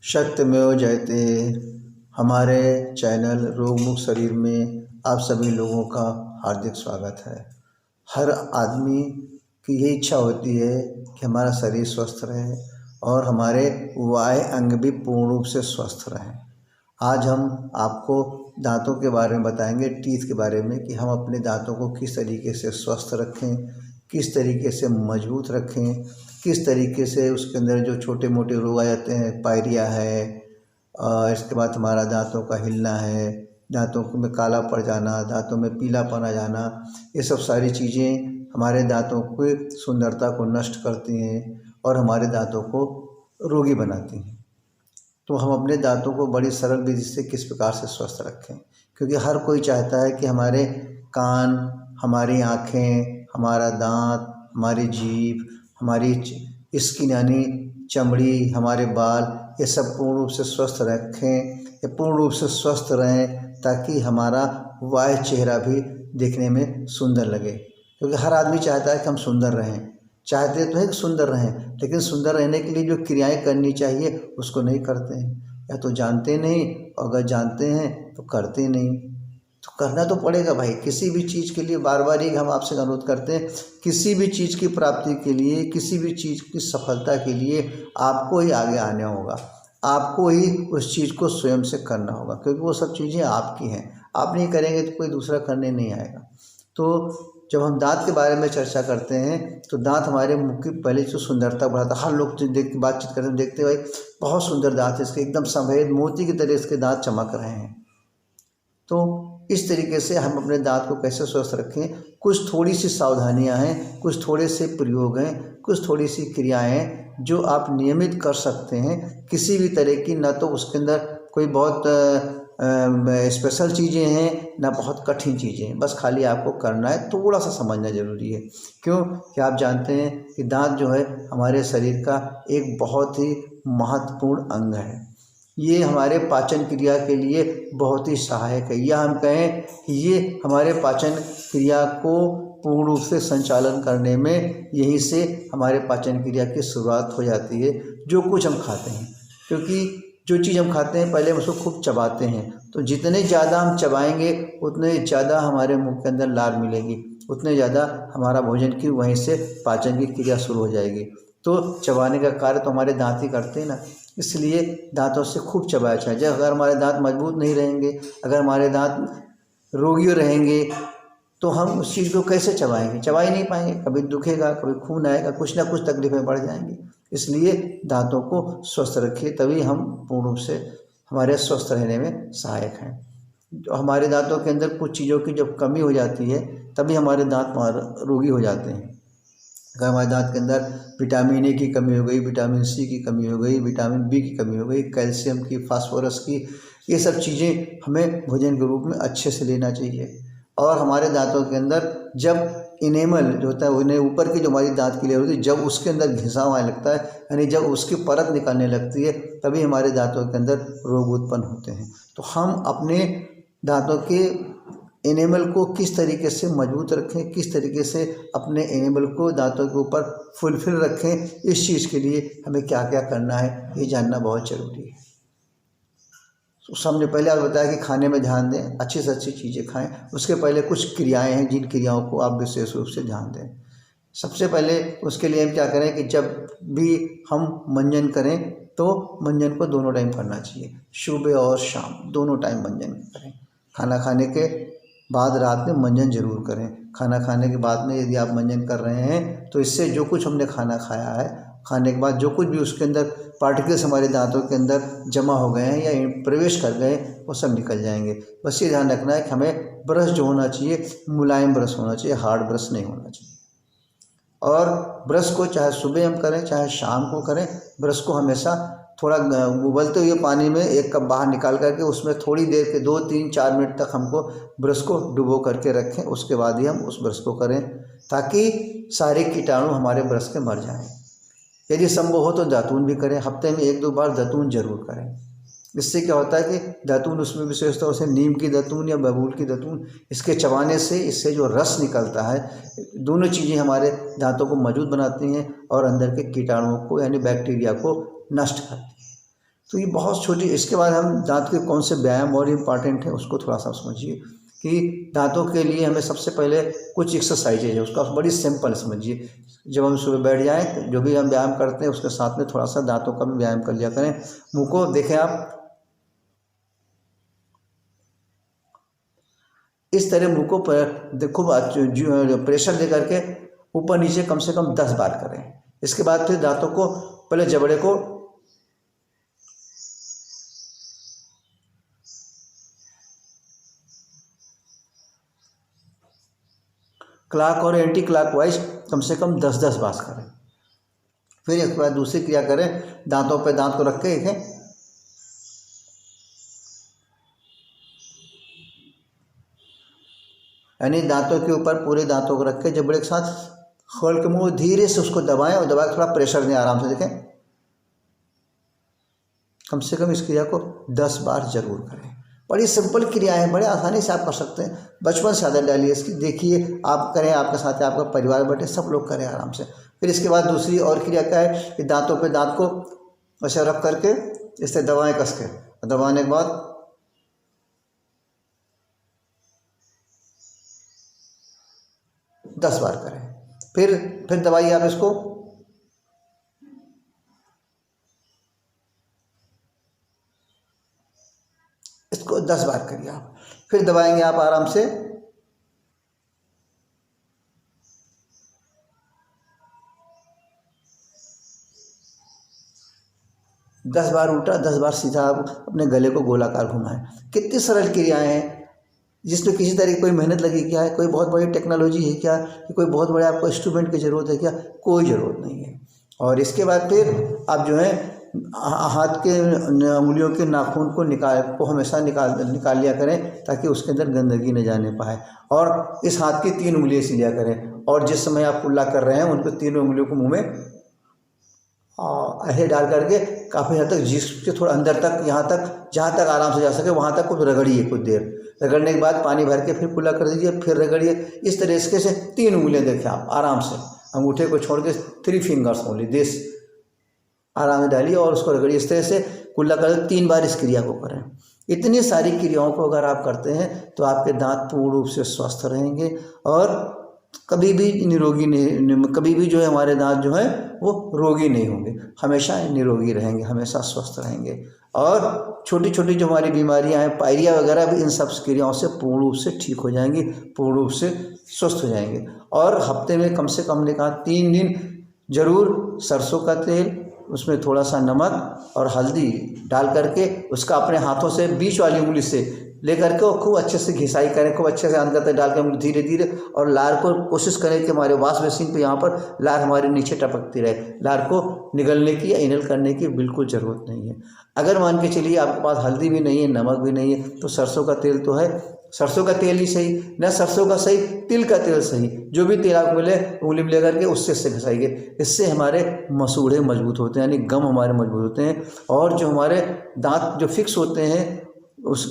शक्तिमेव जयते। हमारे चैनल रोग मुक्त शरीर में आप सभी लोगों का हार्दिक स्वागत है। हर आदमी की यही इच्छा होती है कि हमारा शरीर स्वस्थ रहे और हमारे बाह्य अंग भी पूर्ण रूप से स्वस्थ रहें। आज हम आपको दांतों के बारे में बताएंगे, टीथ के बारे में, कि हम अपने दांतों को किस तरीके से स्वस्थ रखें, किस तरीके से मजबूत रखें, किस तरीके से उसके अंदर जो छोटे मोटे रोग आ जाते हैं, पायरिया है, इसके बाद हमारा दांतों का हिलना है, दांतों में काला पड़ जाना, दांतों में पीलापन आ जाना, ये सब सारी चीज़ें हमारे दांतों की सुंदरता को नष्ट करती हैं और हमारे दांतों को रोगी बनाती हैं। तो हम अपने दांतों को बड़ी सरल विधि से किस प्रकार से स्वस्थ रखें, क्योंकि हर कोई चाहता है कि हमारे कान, हमारी आँखें, हमारा दांत, हमारी जीभ, हमारी स्किन यानी चमड़ी, हमारे बाल, ये सब पूर्ण रूप से स्वस्थ रखें, ये पूर्ण रूप से स्वस्थ रहें, ताकि हमारा बाह्य चेहरा भी देखने में सुंदर लगे। क्योंकि हर आदमी चाहता है कि हम सुंदर रहें, चाहते तो है कि सुंदर रहें, लेकिन सुंदर रहने के लिए जो क्रियाएं करनी चाहिए उसको नहीं करते हैं, या तो जानते नहीं, और अगर जानते हैं तो करते नहीं। तो करना तो पड़ेगा भाई, किसी भी चीज़ के लिए। बार बार ही हम आपसे अनुरोध करते हैं, किसी भी चीज़ की प्राप्ति के लिए, किसी भी चीज़ की सफलता के लिए आपको ही आगे आना होगा, आपको ही उस चीज़ को स्वयं से करना होगा, क्योंकि वो सब चीज़ें आपकी हैं। आप नहीं करेंगे तो कोई दूसरा करने नहीं आएगा। तो जब हम दांत के बारे में चर्चा करते हैं तो दांत हमारे मुख की पहले जो सुंदरता बढ़ाता है। हर लोग जो देख बातचीत करते हैं देखते भाई बहुत सुंदर दांत है इसके, एकदम सफ़ेद मोती की तरह इसके दांत चमक रहे हैं। तो इस तरीके से हम अपने दांत को कैसे स्वस्थ रखें, कुछ थोड़ी सी सावधानियां हैं, कुछ थोड़े से प्रयोग हैं, कुछ थोड़ी सी क्रियाएं हैं जो आप नियमित कर सकते हैं। किसी भी तरह की, ना तो उसके अंदर कोई बहुत स्पेशल चीज़ें हैं, ना बहुत कठिन चीज़ें हैं, बस खाली आपको करना है, थोड़ा सा समझना ज़रूरी है। क्यों कि आप जानते हैं कि दांत जो है हमारे शरीर का एक बहुत ही महत्वपूर्ण अंग है। ये हमारे पाचन क्रिया के लिए बहुत ही सहायक है, या हम कहें कि ये हमारे पाचन क्रिया को पूर्ण रूप से संचालन करने में यहीं से हमारे पाचन क्रिया की शुरुआत हो जाती है। जो कुछ हम खाते हैं, क्योंकि जो चीज़ हम खाते हैं पहले हम उसको खूब चबाते हैं, तो जितने ज़्यादा हम चबाएंगे उतने ज़्यादा हमारे मुंह के अंदर लार मिलेगी, उतने ज़्यादा हमारा भोजन की वहीं से पाचन की क्रिया शुरू हो जाएगी। तो चबाने का कार्य तो हमारे दांत ही करते हैं ना, इसलिए दांतों से खूब चबाया चाहिए। अगर हमारे दांत मजबूत नहीं रहेंगे, अगर हमारे दांत रोगी रहेंगे, तो हम उस चीज़ को कैसे चबाएंगे, चबा ही नहीं पाएंगे। कभी दुखेगा, कभी खून आएगा, कुछ ना कुछ तकलीफें बढ़ जाएंगी। इसलिए दांतों को स्वस्थ रखिए, तभी हम पूर्ण रूप से हमारे स्वस्थ रहने में सहायक हैं। जो हमारे दांतों के अंदर कुछ चीज़ों की जब कमी हो जाती है तभी हमारे दांत रोगी हो जाते हैं। अगर हमारे दांत के अंदर विटामिन ए की कमी हो गई, विटामिन सी की कमी हो गई, विटामिन बी की कमी हो गई, कैल्शियम की, फास्फोरस की, ये सब चीज़ें हमें भोजन के रूप में अच्छे से लेना चाहिए। और हमारे दांतों के अंदर जब इनेमल जो होता है, उन्हें ऊपर की जो हमारी दांत की लेयर होती है, जब उसके अंदर घिसाव आने लगता है, यानी जब उसकी परत निकलने लगती है, तभी हमारे दांतों के अंदर रोग उत्पन्न होते हैं। तो हम अपने दांतों के एनेमल को किस तरीके से मजबूत रखें, किस तरीके से अपने एनेमल को दांतों के ऊपर फुलफिल रखें, इस चीज़ के लिए हमें क्या क्या करना है ये जानना बहुत ज़रूरी है। तो हमने पहले आप बताया कि खाने में ध्यान दें, अच्छी से अच्छी चीज़ें खाएं। उसके पहले कुछ क्रियाएं हैं जिन क्रियाओं को आप विशेष रूप से ध्यान दें। सबसे पहले उसके लिए हम क्या करें कि जब भी हम मंजन करें तो मंजन को दोनों टाइम करना चाहिए, सुबह और शाम दोनों टाइम मंजन करें। खाना खाने के बाद रात में मंजन जरूर करें। खाना खाने के बाद में यदि आप मंजन कर रहे हैं तो इससे जो कुछ हमने खाना खाया है, खाने के बाद जो कुछ भी उसके अंदर पार्टिकल्स हमारे दांतों के अंदर जमा हो गए हैं या प्रवेश कर गए, वो सब निकल जाएंगे। बस ये ध्यान रखना है कि हमें ब्रश जो होना चाहिए मुलायम ब्रश होना चाहिए, हार्ड ब्रश नहीं होना चाहिए। और ब्रश को चाहे सुबह हम करें चाहे शाम को करें, ब्रश को हमेशा थोड़ा उबलते हुए पानी में एक कप बाहर निकाल करके उसमें थोड़ी देर के 2-3-4 मिनट तक हमको ब्रश को डुबो करके रखें, उसके बाद ही हम उस ब्रश को करें, ताकि सारे कीटाणु हमारे ब्रश के मर जाएं। यदि संभव हो तो दातून भी करें, हफ्ते में 1-2 बार दातून जरूर करें। इससे क्या होता है कि दातून, उसमें विशेष तौर से नीम की दातून या बबूल की दातून, इसके चबाने से इससे जो रस निकलता है, दोनों चीज़ें हमारे दांतों को मजबूत बनाती हैं और अंदर के कीटाणुओं को यानी बैक्टीरिया को नष्ट करती हैं। तो ये बहुत छोटी। इसके बाद हम दांत के कौन से व्यायाम और इम्पॉर्टेंट है उसको थोड़ा सा समझिए कि दांतों के लिए हमें सबसे पहले कुछ एक्सरसाइजेज है, उसका बड़ी सिंपल समझिए। जब हम सुबह बैठ जाएं तो जो भी हम व्यायाम करते हैं उसके साथ में थोड़ा सा दांतों का भी व्यायाम कर लिया करें। मुंह को देखें आप, इस तरह मुंह को खूब प्रेशर दे करके ऊपर नीचे कम से कम 10 बार करें। इसके बाद फिर दांतों को पहले जबड़े को क्लॉक और एंटी क्लॉकवाइज कम से कम 10-10 बार करें। फिर इसके बाद दूसरी क्रिया करें, दांतों पे दांत को रख के देखें, यानी दांतों के ऊपर पूरे दांतों को रख के जबड़े के साथ खोल के मुंह धीरे से उसको दबाएं और दबा के थोड़ा प्रेशर दें आराम से। देखें, कम से कम इस क्रिया को 10 बार जरूर करें। बड़ी सिंपल क्रिया है, बड़े आसानी से आप कर सकते हैं। बचपन से आदत डालिए इसकी, देखिए आप करें, आपके साथ आपका परिवार बैठे सब लोग करें आराम से। फिर इसके बाद दूसरी और क्रिया क्या है कि दांतों पे दांत को ऐसे रख करके इससे दबाएं कस के, दबाने के बाद 10 बार करें। फिर दबाइए आप इसको, इसको 10 बार करिए आप। फिर दबाएंगे आप आराम से, दस बार उल्टा 10 बार सीधा आप अपने गले को गोलाकार घुमाएं। कितनी सरल क्रियाएं हैं जिसमें किसी तरह की कोई मेहनत लगी क्या है, कोई बहुत बड़ी टेक्नोलॉजी है क्या, कि कोई बहुत बड़े आपको इंस्ट्रूमेंट की ज़रूरत है क्या, कोई ज़रूरत नहीं है। और इसके बाद फिर आप जो है हाथ के उंगलियों के नाखून को हमेशा निकाल लिया करें ताकि उसके अंदर गंदगी न जाने पाए। और इस हाथ की 3 उंगलियां सी लिया करें और जिस समय आप कुल्ला कर रहे हैं उनको 3 उंगलियों को मुंह में ऐसे डाल करके काफ़ी हद तक जिसके थोड़ा अंदर तक, यहाँ तक जहाँ तक आराम से जा सके वहाँ तक कुछ रगड़िए। कुछ देर रगड़ने के बाद पानी भर के फिर कुल्ला कर दीजिए, फिर रगड़िए। इस तरीके से 3 उंगलियां देखें आप आराम से, अंगूठे को छोड़ के 3 फिंगर्स ओनली देश आराम से डालिए और उसको रगड़िए। इस तरह से कुल्ला कर 3 बार इस क्रिया को करें। इतनी सारी क्रियाओं को अगर आप करते हैं तो आपके दांत पूर्ण रूप से स्वस्थ रहेंगे और कभी भी निरोगी नहीं, कभी भी जो है हमारे दांत जो है वो रोगी नहीं होंगे, हमेशा निरोगी रहेंगे, हमेशा स्वस्थ रहेंगे। और छोटी छोटी जो हमारी बीमारियां हैं, पायरिया वगैरह भी इन सब क्रियाओं से पूर्ण रूप से ठीक हो जाएंगी, पूर्ण रूप से स्वस्थ हो जाएंगे। और हफ्ते में कम से कम हमने कहा 3 दिन जरूर सरसों का तेल, उसमें थोड़ा सा नमक और हल्दी डाल करके उसका अपने हाथों से बीच वाली उंगली से लेकर के खूब अच्छे से घिसाई करें, खूब अच्छे से अंदर तक डाल के धीरे धीरे। और लार को कोशिश करें कि हमारे वॉश बेसिन पे यहाँ पर लार हमारे नीचे टपकती रहे। लार को निगलने की या इनहेल करने की बिल्कुल ज़रूरत नहीं है। अगर मान के चलिए आपके पास हल्दी भी नहीं है, नमक भी नहीं है, तो सरसों का तेल तो है, सरसों का तेल ही सही, न सरसों का सही, तिल का तेल सही, जो भी तेल आपको मिले उंगली में लेकर के उससे घिसाइए। इससे हमारे मसूड़े मजबूत होते हैं, यानी गम हमारे मजबूत होते हैं। और जो हमारे दांत जो फिक्स होते हैं उस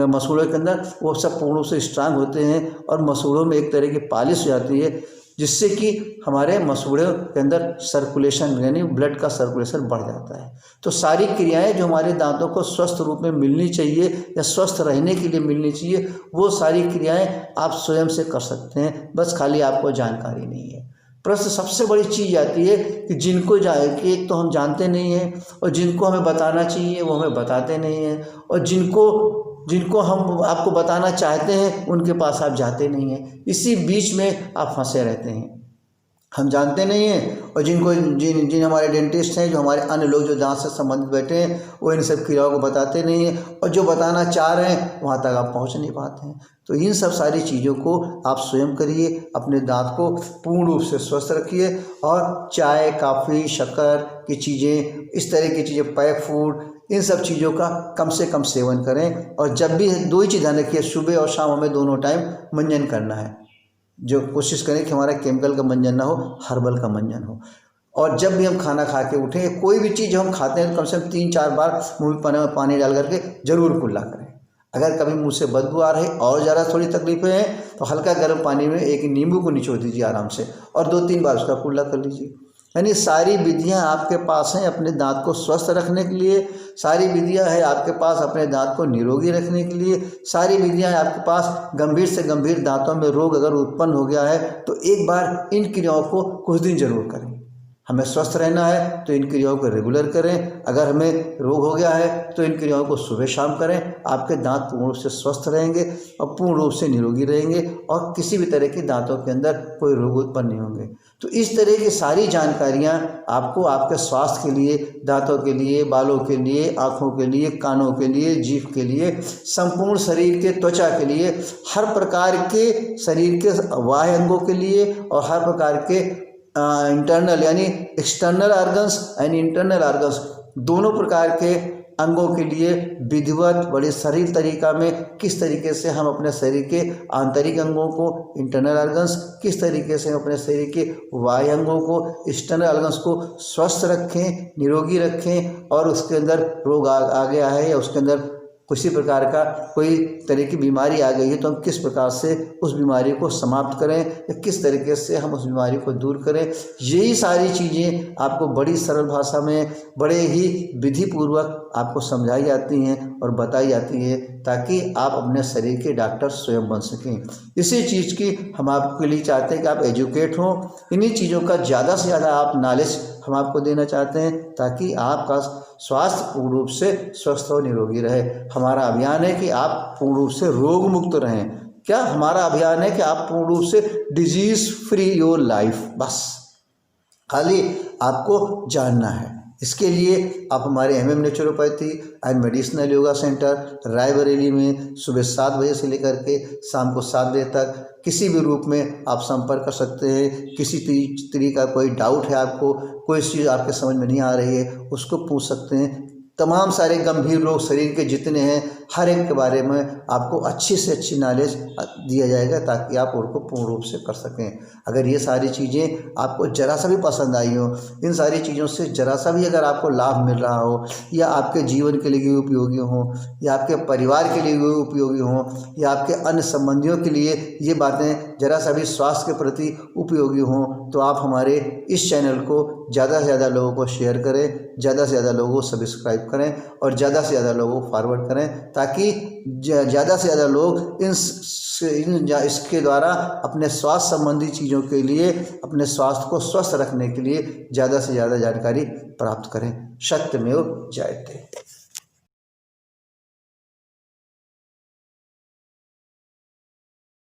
मसूड़ों के अंदर, वो सब पूर्ण रूप से स्ट्रांग होते हैं और मसूड़ों में एक तरह की पालिश हो जाती है, जिससे कि हमारे मसूड़ों के अंदर सर्कुलेशन यानी ब्लड का सर्कुलेशन बढ़ जाता है। तो सारी क्रियाएं जो हमारे दांतों को स्वस्थ रूप में मिलनी चाहिए या स्वस्थ रहने के लिए मिलनी चाहिए, वो सारी क्रियाएं आप स्वयं से कर सकते हैं, बस खाली आपको जानकारी नहीं है। प्रश्न सबसे बड़ी चीज़ आती है कि जिनको कि एक तो हम जानते नहीं हैं और जिनको हमें बताना चाहिए वो हमें बताते नहीं हैं, और जिनको हम आपको बताना चाहते हैं उनके पास आप जाते नहीं हैं। इसी बीच में आप फंसे रहते हैं। हम जानते नहीं हैं और जिन हमारे डेंटिस्ट हैं, जो हमारे अन्य लोग जो दांत से संबंधित बैठे हैं, वो इन सब क्रियाओं को बताते नहीं हैं, और जो बताना चाह रहे हैं वहाँ तक आप पहुँच नहीं पाते हैं। तो इन सब सारी चीज़ों को आप स्वयं करिए, अपने दांत को पूर्ण रूप से स्वस्थ रखिए। और चाय, कॉफ़ी, शक्कर की चीज़ें, इस तरह की चीज़ें, पैक फूड, इन सब चीज़ों का कम से कम सेवन करें। और जब भी 2 ही चीज़ ध्यान रखिए, सुबह और शाम हमें दोनों टाइम मंजन करना है। जो कोशिश करें कि हमारा केमिकल का मंजन ना हो, हर्बल का मंजन हो। और जब भी हम खाना खा के उठें, कोई भी चीज़ जो हम खाते हैं तो कम से कम 3-4 बार मुँह में पानी डाल करके जरूर कुल्ला करें। अगर कभी मुँह से बदबू आ रही और ज़्यादा थोड़ी तकलीफें हैं तो हल्का गर्म पानी में एक नींबू को निचोड़ दीजिए आराम से और 2-3 बार उसका कुल्ला कर लीजिए। यानी सारी विधियां आपके पास हैं अपने दांत को स्वस्थ रखने के लिए, सारी विधियां हैं आपके पास अपने दांत को निरोगी रखने के लिए, सारी विधियां हैं आपके पास गंभीर से गंभीर दांतों में रोग अगर उत्पन्न हो गया है तो एक बार इन क्रियाओं को कुछ दिन जरूर करें। हमें स्वस्थ रहना है तो इन क्रियाओं को रेगुलर करें। अगर हमें रोग हो गया है तो इन क्रियाओं को सुबह शाम करें। आपके दांत पूर्ण रूप से स्वस्थ रहेंगे और पूर्ण रूप से निरोगी रहेंगे और किसी भी तरह के दांतों के अंदर कोई रोग उत्पन्न नहीं होंगे। तो इस तरह की सारी जानकारियां आपको आपके स्वास्थ्य के लिए, दांतों के लिए, बालों के लिए, आँखों के लिए, कानों के लिए, जीभ के लिए, संपूर्ण शरीर के त्वचा के लिए, हर प्रकार के शरीर के बाह्य अंगों के लिए और हर प्रकार के इंटरनल यानी external organs and internal organs दोनों प्रकार के अंगों के लिए विधिवत बड़े सरल तरीका में किस तरीके से हम अपने शरीर के आंतरिक अंगों को, इंटरनल ऑर्गन्स, किस तरीके से हम अपने शरीर के बाह्य अंगों को, एक्सटर्नल ऑर्गन्स को स्वस्थ रखें, निरोगी रखें और उसके अंदर रोग आ गया है या उसके अंदर किसी प्रकार का कोई तरह की बीमारी आ गई है तो हम किस प्रकार से उस बीमारी को समाप्त करें या किस तरीके से हम उस बीमारी को दूर करें। यही सारी चीज़ें आपको बड़ी सरल भाषा में बड़े ही विधि पूर्वक आपको समझाई जाती हैं और बताई जाती है ताकि आप अपने शरीर के डॉक्टर स्वयं बन सकें। इसी चीज़ की हम आपके लिए चाहते हैं कि आप एजुकेट हों, इन्हीं चीज़ों का ज़्यादा से ज़्यादा आप नॉलेज हम आपको देना चाहते हैं ताकि आपका स्वास्थ्य पूर्ण रूप से स्वस्थ और निरोगी रहे। हमारा अभियान है कि आप पूर्ण रूप से रोग मुक्त रहें। क्या हमारा अभियान है कि आप पूर्ण रूप से डिजीज फ्री योर लाइफ, बस खाली आपको जानना है। इसके लिए आप हमारे MM naturopathy and medicinal yoga centre Raebareli में सुबह 7 बजे से लेकर के शाम को 7 बजे तक किसी भी रूप में आप संपर्क कर सकते हैं। किसी तरीके का कोई डाउट है आपको, कोई चीज़ आपके समझ में नहीं आ रही है, उसको पूछ सकते हैं। तमाम सारे गंभीर रोग शरीर के जितने हैं हर एक के बारे में आपको अच्छी से अच्छी नॉलेज दिया जाएगा ताकि आप उनको पूर्ण रूप से कर सकें। अगर ये सारी चीज़ें आपको ज़रा सा भी पसंद आई हो, इन सारी चीज़ों से ज़रा सा भी अगर आपको लाभ मिल रहा हो या आपके जीवन के लिए उपयोगी हो या आपके परिवार के लिए उपयोगी हो या आपके अन्य संबंधियों के लिए ये बातें ज़रा सा भी स्वास्थ्य के प्रति उपयोगी हों तो आप हमारे इस चैनल को ज़्यादा से ज़्यादा लोगों को शेयर करें, ज़्यादा से ज़्यादा लोगों को सब्सक्राइब करें और ज़्यादा से ज़्यादा लोगों को फॉरवर्ड करें ताकि ज़्यादा से ज़्यादा लोग इसके द्वारा अपने स्वास्थ्य संबंधी चीज़ों के लिए, अपने स्वास्थ्य को स्वस्थ रखने के लिए ज़्यादा से ज़्यादा जानकारी प्राप्त करें। सत्यमेव जयते।